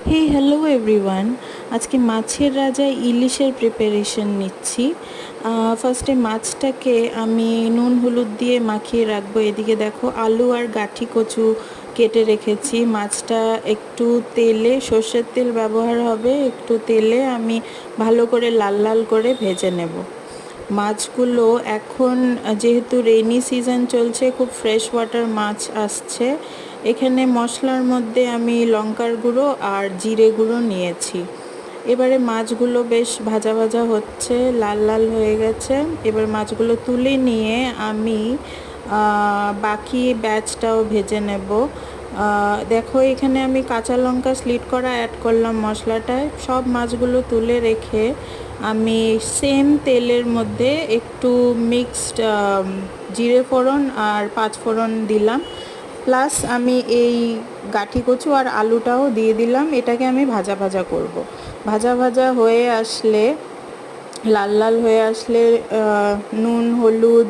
হে hello everyone. আজকে মাছের রাজা ইলিশের প্রিপারেশন নিচ্ছি। ফার্স্টে মাছটাকে আমি নুন হলুদ দিয়ে মাখিয়ে রাখবো। এদিকে দেখো আলু আর গাঠি কচু কেটে রেখেছি। মাছটা একটু তেলে, সর্ষের তেল ব্যবহার হবে, একটু তেলে আমি ভালো করে লাল লাল করে ভেজে নেব। মাছগুলো এখন যেহেতু রেইনি সিজন চলছে, খুব ফ্রেশ ওয়াটার মাছ আসছে। এখানে মশলার মধ্যে আমি লঙ্কার গুঁড়ো আর জিরে গুঁড়ো নিয়েছি। এবারে মাছগুলো বেশ ভাজা ভাজা হচ্ছে, লাল লাল হয়ে গেছে। এবার মাছগুলো তুলে নিয়ে আমি বাকি ব্যাচটাও ভেজে নেব। দেখো এখানে আমি কাঁচা লঙ্কা স্লিট করা অ্যাড করলাম মশলাটায়। সব মাছগুলো তুলে রেখে আমি সেম তেলের মধ্যে একটু মিক্সড জিরে ফোড়ন আর পাঁচ ফোড়ন দিলাম, প্লাস আমি এই গাঠি কচু আর আলুটাও দিয়ে দিলাম। এটাকে আমি ভাজা ভাজা করব। ভাজা ভাজা হয়ে আসলে, লাল লাল হয়ে আসলে নুন হলুদ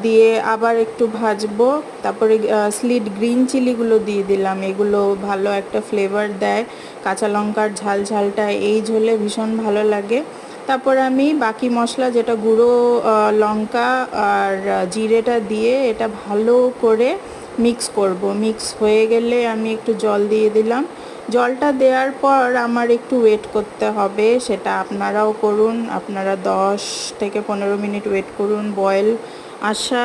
দিয়ে আবার একটু ভাজবো। তারপরে স্লিট গ্রিন চিলিগুলো দিয়ে দিলাম। এগুলো ভালো একটা ফ্লেভার দেয়, কাঁচা লঙ্কার ঝাল ঝালটা এই ঝোলে ভীষণ ভালো লাগে। তারপর আমি বাকি মশলা যেটা গুঁড়ো লঙ্কা আর জিরেটা দিয়ে এটা ভালো করে মিক্স করব। মিক্স হয়ে গেলে আমি একটু জল দিয়ে দিলাম। জলটা দেওয়ার পর আমার একটু ওয়েট করতে হবে, সেটা আপনারাও করুন। আপনারা 10 থেকে 15 মিনিট ওয়েট করুন বয়েল আসা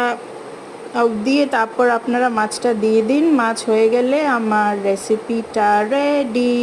দিয়ে, তারপর আপনারা মাছটা দিয়ে দিন। মাছ হয়ে গেলে আমার রেসিপিটা রেডি।